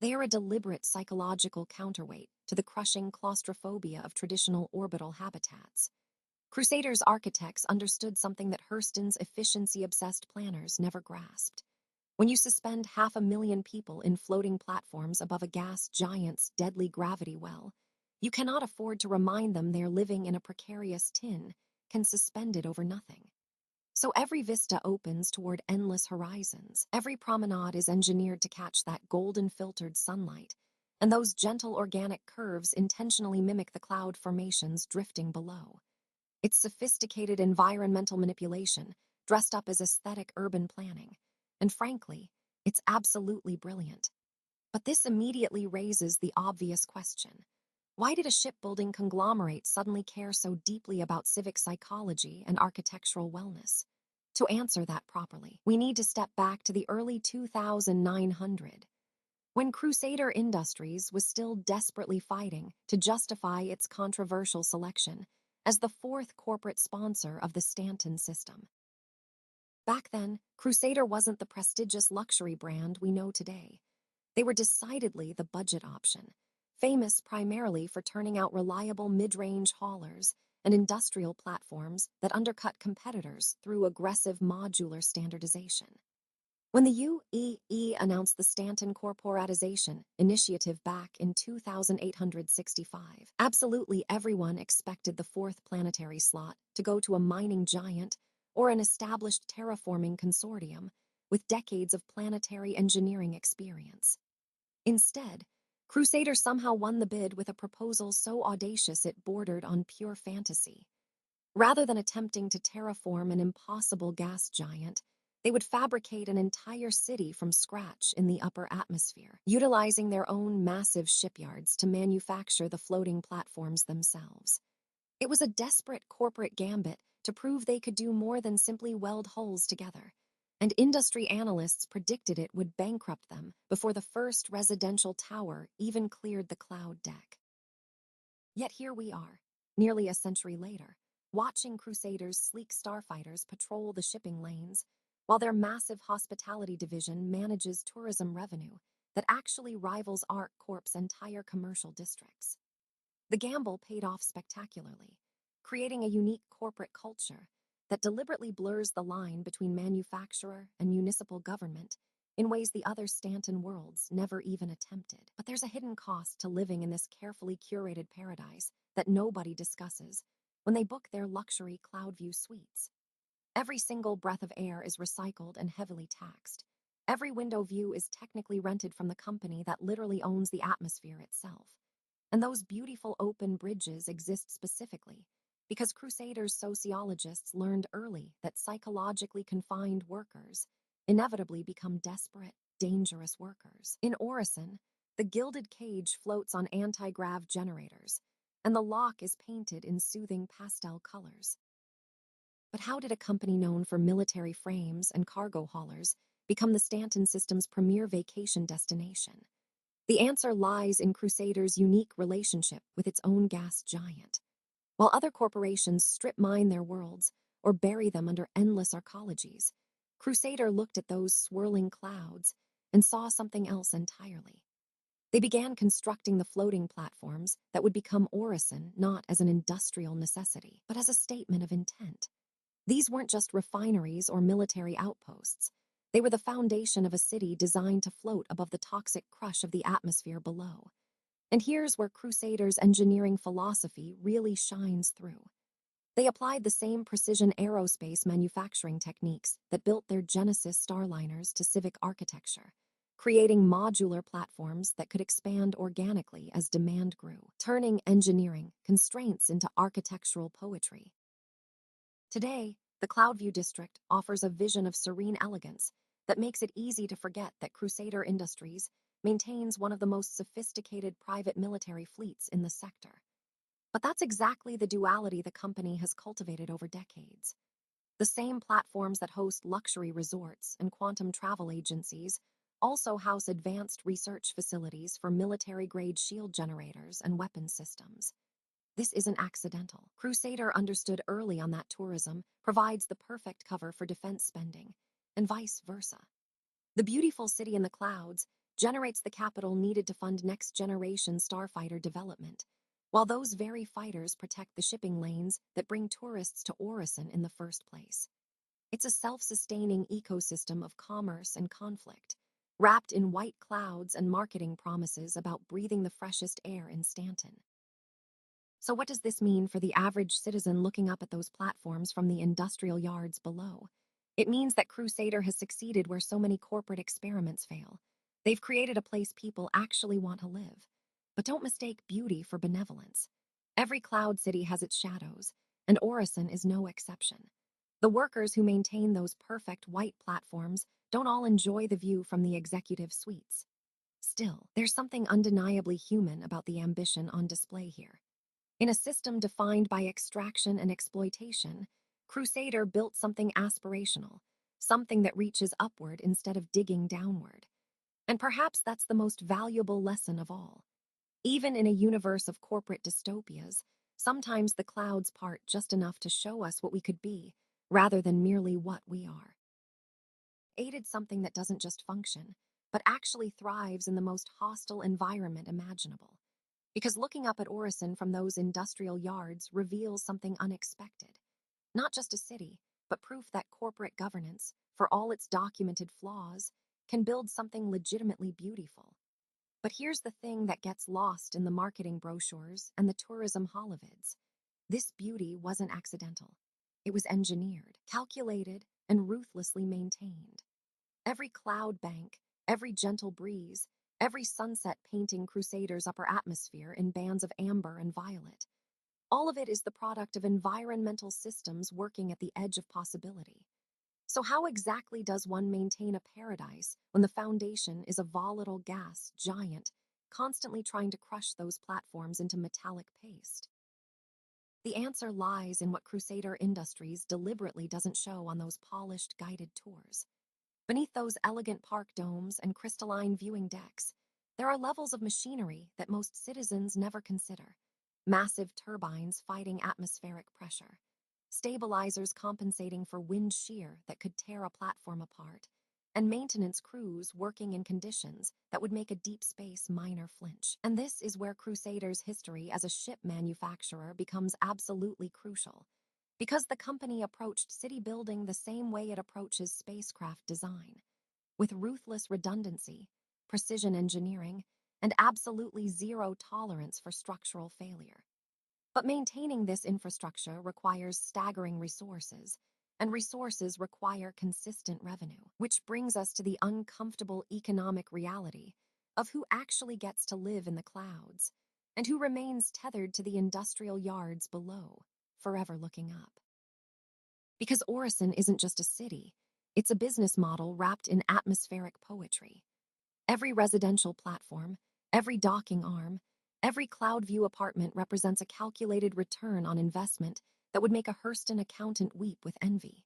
They are a deliberate psychological counterweight to the crushing claustrophobia of traditional orbital habitats. Crusader's architects understood something that Hurston's efficiency-obsessed planners never grasped. When you suspend 500,000 people in floating platforms above a gas giant's deadly gravity well, you cannot afford to remind them they're living in a precarious tin, suspended over nothing. So every vista opens toward endless horizons. Every promenade is engineered to catch that golden-filtered sunlight, and those gentle organic curves intentionally mimic the cloud formations drifting below. It's sophisticated environmental manipulation, dressed up as aesthetic urban planning. And frankly, it's absolutely brilliant. But this immediately raises the obvious question. Why did a shipbuilding conglomerate suddenly care so deeply about civic psychology and architectural wellness? To answer that properly, we need to step back to the early 2900, when Crusader Industries was still desperately fighting to justify its controversial selection as the 4th corporate sponsor of the Stanton system. Back then, Crusader wasn't the prestigious luxury brand we know today. They were decidedly the budget option, famous primarily for turning out reliable mid-range haulers and industrial platforms that undercut competitors through aggressive modular standardization. When the UEE announced the Stanton Corporatization Initiative back in 2865, absolutely everyone expected the 4th planetary slot to go to a mining giant or an established terraforming consortium with decades of planetary engineering experience. Instead, Crusader somehow won the bid with a proposal so audacious it bordered on pure fantasy. Rather than attempting to terraform an impossible gas giant, they would fabricate an entire city from scratch in the upper atmosphere, utilizing their own massive shipyards to manufacture the floating platforms themselves. It was a desperate corporate gambit to prove they could do more than simply weld hulls together, and industry analysts predicted it would bankrupt them before the first residential tower even cleared the cloud deck. Yet here we are, nearly a century later, watching Crusader's sleek starfighters patrol the shipping lanes, while their massive hospitality division manages tourism revenue that actually rivals ArcCorp's entire commercial districts. The gamble paid off spectacularly, creating a unique corporate culture that deliberately blurs the line between manufacturer and municipal government in ways the other Stanton worlds never even attempted. But there's a hidden cost to living in this carefully curated paradise that nobody discusses when they book their luxury Cloudview suites. Every single breath of air is recycled and heavily taxed. Every window view is technically rented from the company that literally owns the atmosphere itself. And those beautiful open bridges exist specifically because Crusader's sociologists learned early that psychologically confined workers inevitably become desperate, dangerous workers. In Orison, the gilded cage floats on anti-grav generators, and the lock is painted in soothing pastel colors. But how did a company known for military frames and cargo haulers become the Stanton system's premier vacation destination? The answer lies in Crusader's unique relationship with its own gas giant. While other corporations strip mine their worlds or bury them under endless arcologies, Crusader looked at those swirling clouds and saw something else entirely. They began constructing the floating platforms that would become Orison not as an industrial necessity, but as a statement of intent. These weren't just refineries or military outposts. They were the foundation of a city designed to float above the toxic crush of the atmosphere below. And here's where Crusader's engineering philosophy really shines through. They applied the same precision aerospace manufacturing techniques that built their Genesis starliners to civic architecture, creating modular platforms that could expand organically as demand grew, turning engineering constraints into architectural poetry. Today, the Cloudview District offers a vision of serene elegance that makes it easy to forget that Crusader Industries maintains one of the most sophisticated private military fleets in the sector. But that's exactly the duality the company has cultivated over decades. The same platforms that host luxury resorts and quantum travel agencies also house advanced research facilities for military-grade shield generators and weapons systems. This isn't accidental. Crusader understood early on that tourism provides the perfect cover for defense spending, and vice versa. The beautiful city in the clouds generates the capital needed to fund next-generation starfighter development, while those very fighters protect the shipping lanes that bring tourists to Orison in the first place. It's a self-sustaining ecosystem of commerce and conflict, wrapped in white clouds and marketing promises about breathing the freshest air in Stanton. So what does this mean for the average citizen looking up at those platforms from the industrial yards below? It means that Crusader has succeeded where so many corporate experiments fail. They've created a place people actually want to live. But don't mistake beauty for benevolence. Every cloud city has its shadows, and Orison is no exception. The workers who maintain those perfect white platforms don't all enjoy the view from the executive suites. Still, there's something undeniably human about the ambition on display here. In a system defined by extraction and exploitation, Crusader built something aspirational, something that reaches upward instead of digging downward. And perhaps that's the most valuable lesson of all. Even in a universe of corporate dystopias, sometimes the clouds part just enough to show us what we could be, rather than merely what we are. Aided something that doesn't just function, but actually thrives in the most hostile environment imaginable. Because looking up at Orison from those industrial yards reveals something unexpected. Not just a city, but proof that corporate governance, for all its documented flaws, can build something legitimately beautiful. But here's the thing that gets lost in the marketing brochures and the tourism holovids. This beauty wasn't accidental. It was engineered, calculated, and ruthlessly maintained. Every cloud bank, every gentle breeze, every sunset painting Crusader's upper atmosphere in bands of amber and violet. All of it is the product of environmental systems working at the edge of possibility. So how exactly does one maintain a paradise when the foundation is a volatile gas giant, constantly trying to crush those platforms into metallic paste? The answer lies in what Crusader Industries deliberately doesn't show on those polished guided tours. Beneath those elegant park domes and crystalline viewing decks, there are levels of machinery that most citizens never consider. Massive turbines fighting atmospheric pressure, stabilizers compensating for wind shear that could tear a platform apart, and maintenance crews working in conditions that would make a deep space miner flinch. And this is where Crusader's history as a ship manufacturer becomes absolutely crucial. Because the company approached city building the same way it approaches spacecraft design, with ruthless redundancy, precision engineering, and absolutely zero tolerance for structural failure. But maintaining this infrastructure requires staggering resources, and resources require consistent revenue, which brings us to the uncomfortable economic reality of who actually gets to live in the clouds, and who remains tethered to the industrial yards below, forever looking up. Because Orison isn't just a city, it's a business model wrapped in atmospheric poetry. Every residential platform, every docking arm, every cloud view apartment represents a calculated return on investment that would make a Hurston accountant weep with envy.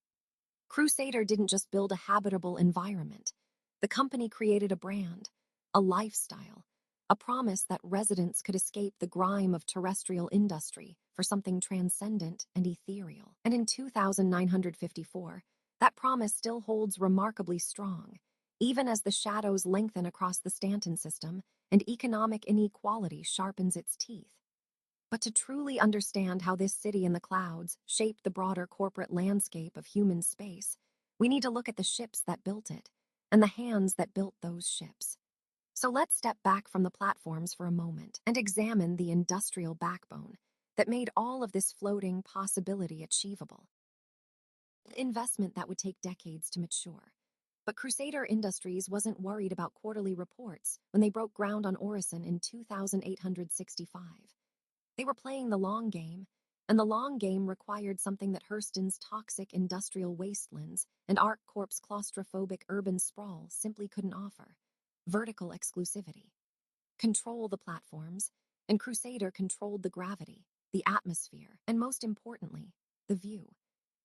Crusader didn't just build a habitable environment. The company created a brand, a lifestyle, a promise that residents could escape the grime of terrestrial industry for something transcendent and ethereal. And in 2954, that promise still holds remarkably strong, even as the shadows lengthen across the Stanton system and economic inequality sharpens its teeth. But to truly understand how this city in the clouds shaped the broader corporate landscape of human space, we need to look at the ships that built it and the hands that built those ships. So let's step back from the platforms for a moment and examine the industrial backbone that made all of this floating possibility achievable. An investment that would take decades to mature. But Crusader Industries wasn't worried about quarterly reports when they broke ground on Orison in 2865. They were playing the long game, and the long game required something that Hurston's toxic industrial wastelands and ArcCorp's claustrophobic urban sprawl simply couldn't offer: vertical exclusivity. Control the platforms, and Crusader controlled the gravity, the atmosphere, and most importantly, the view.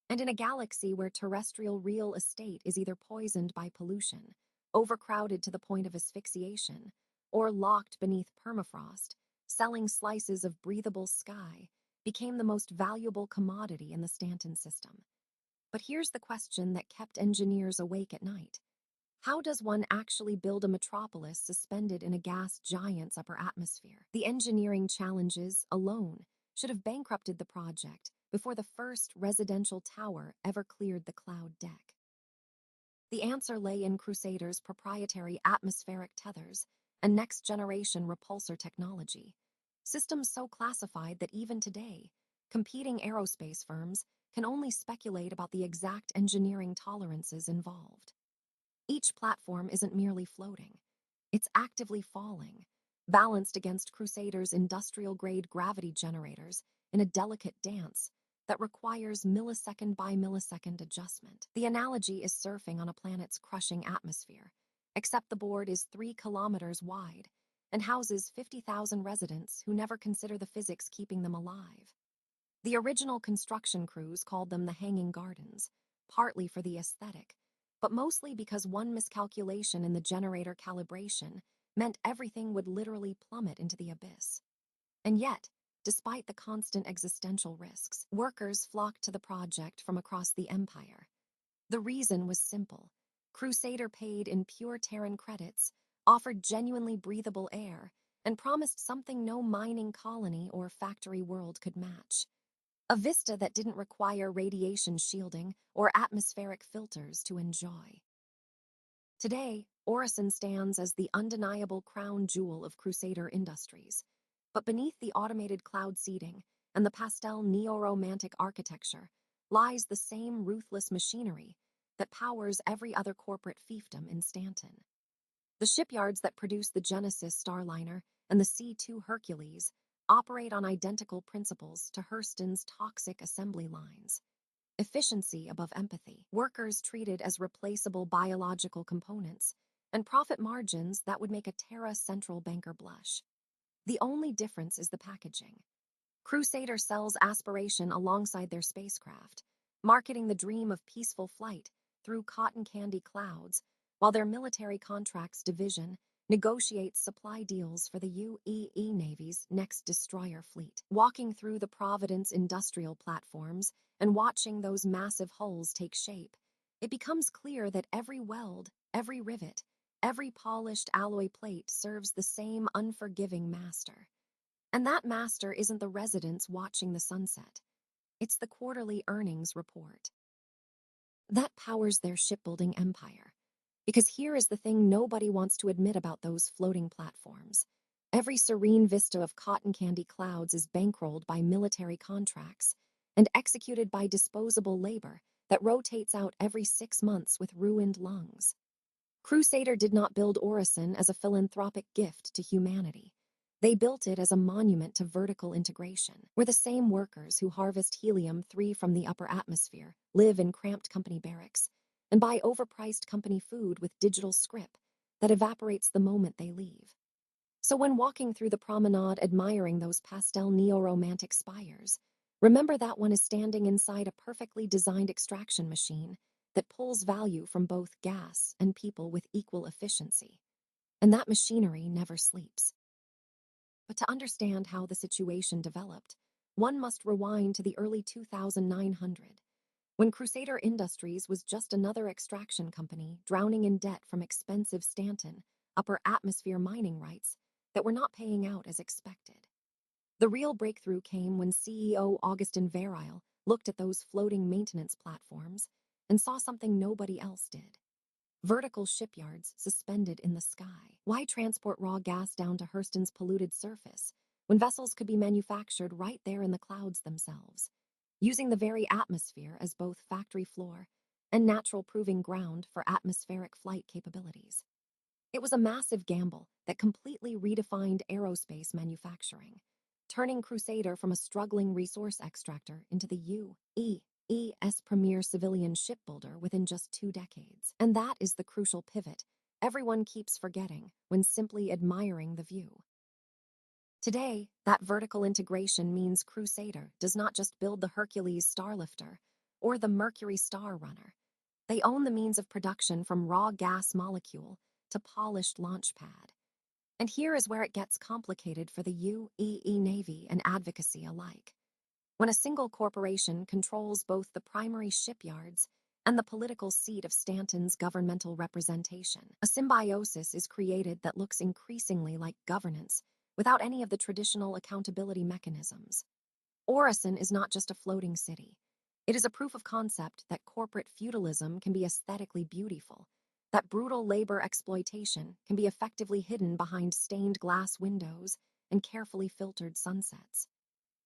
And in a galaxy where terrestrial real estate is either poisoned by pollution, overcrowded to the point of asphyxiation, or locked beneath permafrost, selling slices of breathable sky became the most valuable commodity in the Stanton system. But here's the question that kept engineers awake at night. How does one actually build a metropolis suspended in a gas giant's upper atmosphere? The engineering challenges alone should have bankrupted the project before the first residential tower ever cleared the cloud deck. The answer lay in Crusader's proprietary atmospheric tethers and next-generation repulsor technology, systems so classified that even today, competing aerospace firms can only speculate about the exact engineering tolerances involved. Each platform isn't merely floating. It's actively falling, balanced against Crusader's industrial-grade gravity generators in a delicate dance that requires millisecond by millisecond adjustment. The analogy is surfing on a planet's crushing atmosphere, except the board is 3 kilometers wide and houses 50,000 residents who never consider the physics keeping them alive. The original construction crews called them the Hanging Gardens, partly for the aesthetic, but mostly because one miscalculation in the generator calibration meant everything would literally plummet into the abyss. And yet, despite the constant existential risks, workers flocked to the project from across the empire. The reason was simple. Crusader paid in pure Terran credits, offered genuinely breathable air, and promised something no mining colony or factory world could match: a vista that didn't require radiation shielding or atmospheric filters to enjoy. Today, Orison stands as the undeniable crown jewel of Crusader Industries. But beneath the automated cloud seating and the pastel neo-romantic architecture lies the same ruthless machinery that powers every other corporate fiefdom in Stanton. The shipyards that produce the Genesis Starliner and the C-2 Hercules operate on identical principles to Hurston's toxic assembly lines. Efficiency above empathy, workers treated as replaceable biological components, and profit margins that would make a Terra central banker blush. The only difference is the packaging. Crusader sells aspiration alongside their spacecraft, marketing the dream of peaceful flight through cotton candy clouds, while their military contracts division negotiates supply deals for the UEE Navy's next destroyer fleet. Walking through the Providence industrial platforms and watching those massive hulls take shape, it becomes clear that every weld, every rivet, every polished alloy plate serves the same unforgiving master. And that master isn't the residents watching the sunset. It's the quarterly earnings report. That powers their shipbuilding empire. Because here is the thing nobody wants to admit about those floating platforms. Every serene vista of cotton candy clouds is bankrolled by military contracts and executed by disposable labor that rotates out every 6 months with ruined lungs. Crusader did not build Orison as a philanthropic gift to humanity. They built it as a monument to vertical integration, where the same workers who harvest helium-3 from the upper atmosphere live in cramped company barracks and buy overpriced company food with digital script that evaporates the moment they leave. So when walking through the promenade admiring those pastel neo-romantic spires, remember that one is standing inside a perfectly designed extraction machine that pulls value from both gas and people with equal efficiency. And that machinery never sleeps. But to understand how the situation developed, one must rewind to the early 2900, when Crusader Industries was just another extraction company drowning in debt from expensive Stanton, upper atmosphere mining rights that were not paying out as expected. The real breakthrough came when CEO Augustin Virile looked at those floating maintenance platforms and saw something nobody else did. Vertical shipyards suspended in the sky. Why transport raw gas down to Hurston's polluted surface when vessels could be manufactured right there in the clouds themselves, using the very atmosphere as both factory floor and natural proving ground for atmospheric flight capabilities? It was a massive gamble that completely redefined aerospace manufacturing, turning Crusader from a struggling resource extractor into the U.E.E.'s premier civilian shipbuilder within just 2 decades. And that is the crucial pivot everyone keeps forgetting when simply admiring the view. Today, that vertical integration means Crusader does not just build the Hercules Starlifter or the Mercury Star Runner. They own the means of production from raw gas molecule to polished launch pad. And here is where it gets complicated for the U.E.E. Navy and advocacy alike. When a single corporation controls both the primary shipyards and the political seat of Stanton's governmental representation, a symbiosis is created that looks increasingly like governance without any of the traditional accountability mechanisms. Orison is not just a floating city. It is a proof of concept that corporate feudalism can be aesthetically beautiful, that brutal labor exploitation can be effectively hidden behind stained glass windows and carefully filtered sunsets.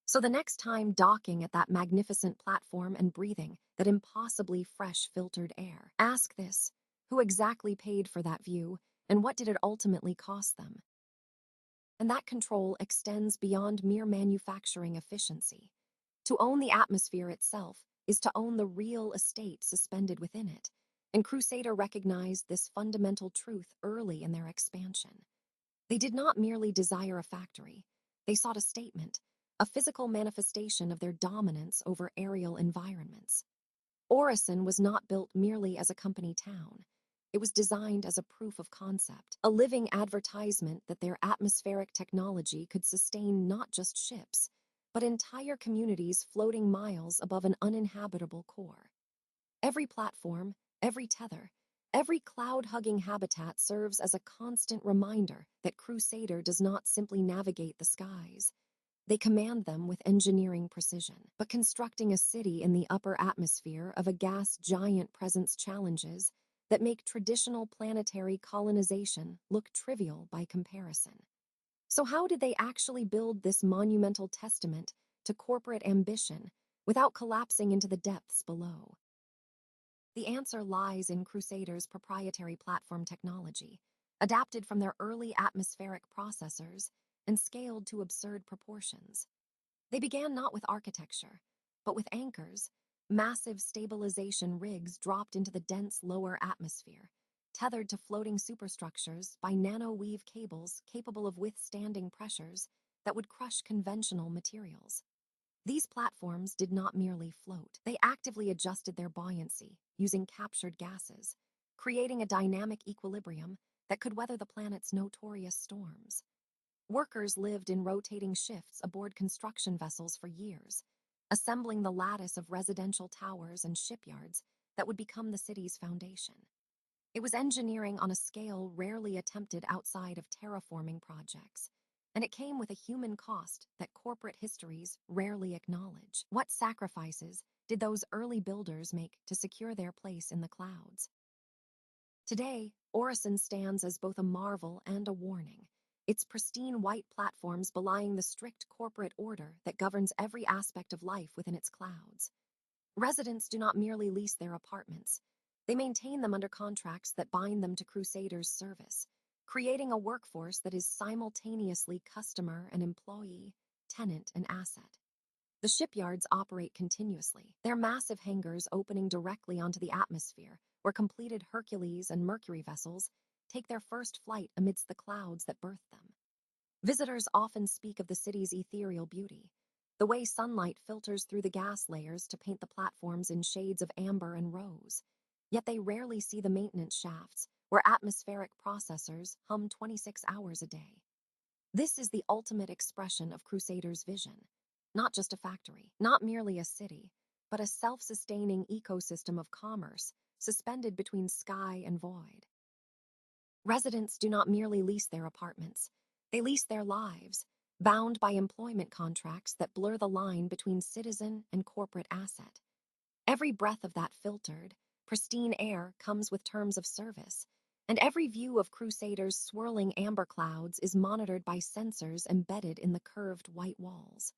So the next time docking at that magnificent platform and breathing that impossibly fresh filtered air, ask this: who exactly paid for that view, and what did it ultimately cost them? And that control extends beyond mere manufacturing efficiency. To own the atmosphere itself is to own the real estate suspended within it, and Crusader recognized this fundamental truth early in their expansion. They did not merely desire a factory, they sought a statement, a physical manifestation of their dominance over aerial environments. Orison was not built merely as a company town. It was designed as a proof of concept, a living advertisement that their atmospheric technology could sustain not just ships, but entire communities floating miles above an uninhabitable core. Every platform, every tether, every cloud-hugging habitat serves as a constant reminder that Crusader does not simply navigate the skies. They command them with engineering precision. But constructing a city in the upper atmosphere of a gas giant presents challenges that make traditional planetary colonization look trivial by comparison. So how did they actually build this monumental testament to corporate ambition without collapsing into the depths below? The answer lies in Crusader's proprietary platform technology, adapted from their early atmospheric processors and scaled to absurd proportions. They began not with architecture, but with anchors, massive stabilization rigs dropped into the dense lower atmosphere, tethered to floating superstructures by nano-weave cables capable of withstanding pressures that would crush conventional materials. These platforms did not merely float. They actively adjusted their buoyancy using captured gases, creating a dynamic equilibrium that could weather the planet's notorious storms. Workers lived in rotating shifts aboard construction vessels for years, assembling the lattice of residential towers and shipyards that would become the city's foundation. It was engineering on a scale rarely attempted outside of terraforming projects, and it came with a human cost that corporate histories rarely acknowledge. What sacrifices did those early builders make to secure their place in the clouds? Today, Orison stands as both a marvel and a warning, its pristine white platforms belying the strict corporate order that governs every aspect of life within its clouds. Residents do not merely lease their apartments, they maintain them under contracts that bind them to Crusader's service, creating a workforce that is simultaneously customer and employee, tenant and asset. The shipyards operate continuously, their massive hangars opening directly onto the atmosphere, where completed Hercules and Mercury vessels take their first flight amidst the clouds that birthed them. Visitors often speak of the city's ethereal beauty, the way sunlight filters through the gas layers to paint the platforms in shades of amber and rose. Yet they rarely see the maintenance shafts, where atmospheric processors hum 26 hours a day. This is the ultimate expression of Crusader's vision. Not just a factory, not merely a city, but a self-sustaining ecosystem of commerce suspended between sky and void. Residents do not merely lease their apartments, they lease their lives, bound by employment contracts that blur the line between citizen and corporate asset. Every breath of that filtered, pristine air comes with terms of service, and every view of Crusader's swirling amber clouds is monitored by sensors embedded in the curved white walls.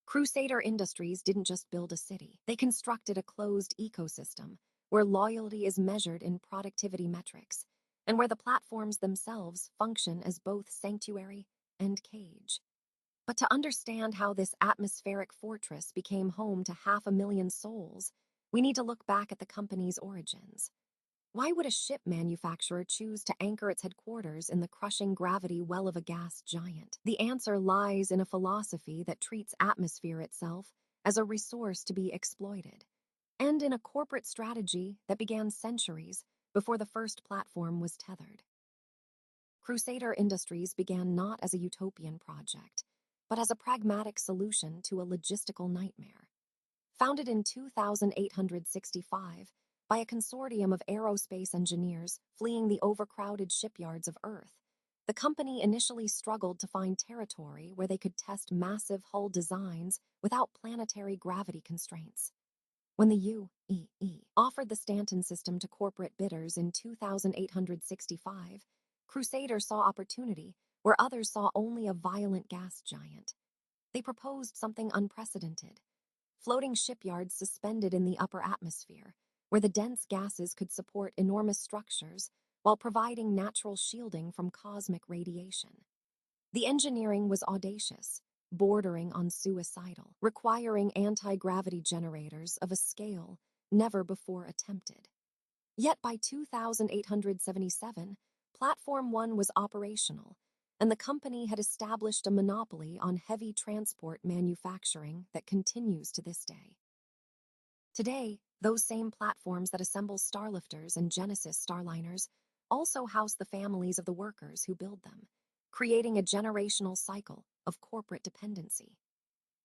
Crusader Industries didn't just build a city, they constructed a closed ecosystem where loyalty is measured in productivity metrics, and where the platforms themselves function as both sanctuary and cage. But to understand how this atmospheric fortress became home to 500,000 souls, we need to look back at the company's origins. Why would a ship manufacturer choose to anchor its headquarters in the crushing gravity well of a gas giant? The answer lies in a philosophy that treats atmosphere itself as a resource to be exploited, and in a corporate strategy that began centuries before the first platform was tethered. Crusader Industries began not as a utopian project, but as a pragmatic solution to a logistical nightmare. Founded in 2865 by a consortium of aerospace engineers fleeing the overcrowded shipyards of Earth, the company initially struggled to find territory where they could test massive hull designs without planetary gravity constraints. When the UEE offered the Stanton system to corporate bidders in 2865, Crusader saw opportunity where others saw only a violent gas giant. They proposed something unprecedented: floating shipyards suspended in the upper atmosphere, where the dense gases could support enormous structures while providing natural shielding from cosmic radiation. The engineering was audacious, bordering on suicidal, requiring anti-gravity generators of a scale never before attempted. Yet by 2877, Platform 1 was operational, and the company had established a monopoly on heavy transport manufacturing that continues to this day. Today, those same platforms that assemble Starlifters and Genesis Starliners also house the families of the workers who build them, creating a generational cycle of corporate dependency.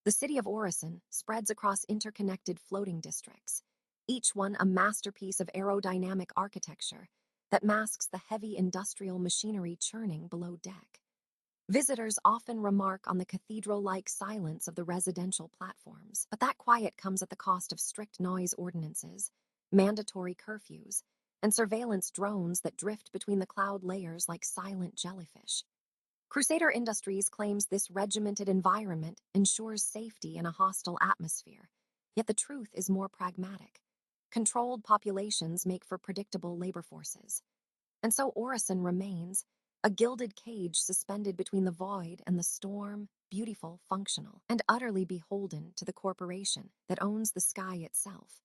The city of Orison spreads across interconnected floating districts, each one a masterpiece of aerodynamic architecture that masks the heavy industrial machinery churning below deck. Visitors often remark on the cathedral-like silence of the residential platforms, but that quiet comes at the cost of strict noise ordinances, mandatory curfews, and surveillance drones that drift between the cloud layers like silent jellyfish. Crusader Industries claims this regimented environment ensures safety in a hostile atmosphere, yet the truth is more pragmatic. Controlled populations make for predictable labor forces. And so Orison remains, a gilded cage suspended between the void and the storm, beautiful, functional, and utterly beholden to the corporation that owns the sky itself.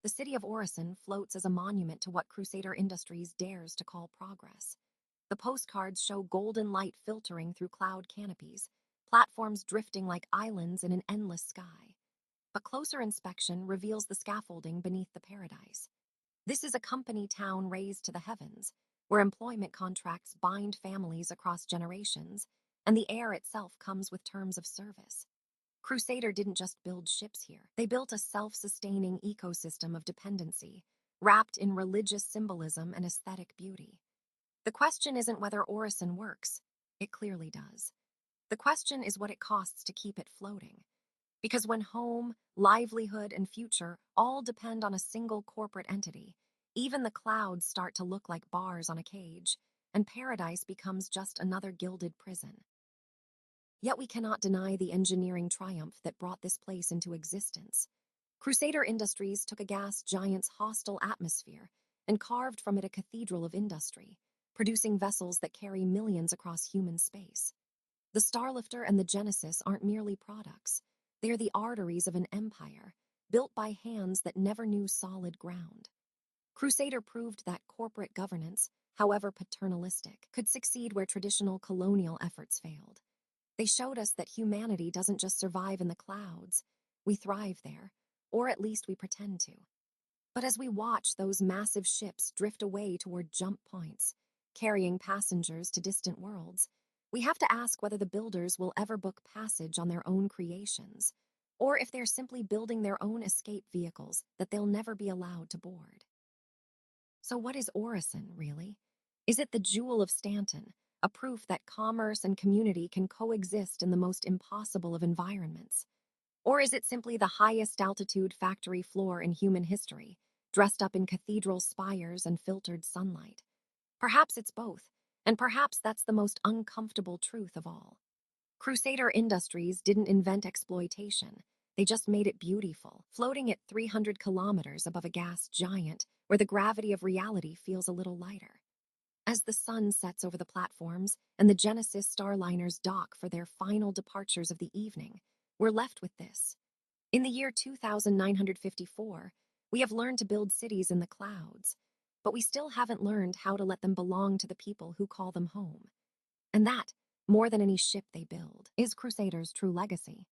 The city of Orison floats as a monument to what Crusader Industries dares to call progress. The postcards show golden light filtering through cloud canopies, platforms drifting like islands in an endless sky. But closer inspection reveals the scaffolding beneath the paradise. This is a company town raised to the heavens, where employment contracts bind families across generations, and the air itself comes with terms of service. Crusader didn't just build ships here. They built a self-sustaining ecosystem of dependency, wrapped in religious symbolism and aesthetic beauty. The question isn't whether Orison works. It clearly does. The question is what it costs to keep it floating. Because when home, livelihood, and future all depend on a single corporate entity, even the clouds start to look like bars on a cage, and paradise becomes just another gilded prison. Yet we cannot deny the engineering triumph that brought this place into existence. Crusader Industries took a gas giant's hostile atmosphere and carved from it a cathedral of industry, producing vessels that carry millions across human space. The Starlifter and the Genesis aren't merely products. They are the arteries of an empire, built by hands that never knew solid ground. Crusader proved that corporate governance, however paternalistic, could succeed where traditional colonial efforts failed. They showed us that humanity doesn't just survive in the clouds. We thrive there, or at least we pretend to. But as we watch those massive ships drift away toward jump points, carrying passengers to distant worlds, we have to ask whether the builders will ever book passage on their own creations, or if they're simply building their own escape vehicles that they'll never be allowed to board. So, what is Orison, really? Is it the jewel of Stanton, a proof that commerce and community can coexist in the most impossible of environments? Or is it simply the highest altitude factory floor in human history, dressed up in cathedral spires and filtered sunlight? Perhaps it's both, and perhaps that's the most uncomfortable truth of all. Crusader Industries didn't invent exploitation. They just made it beautiful, floating at 300 kilometers above a gas giant where the gravity of reality feels a little lighter. As the sun sets over the platforms and the Genesis starliners dock for their final departures of the evening, we're left with this. In the year 2954, we have learned to build cities in the clouds, but we still haven't learned how to let them belong to the people who call them home. And that, more than any ship they build, is Crusader's true legacy.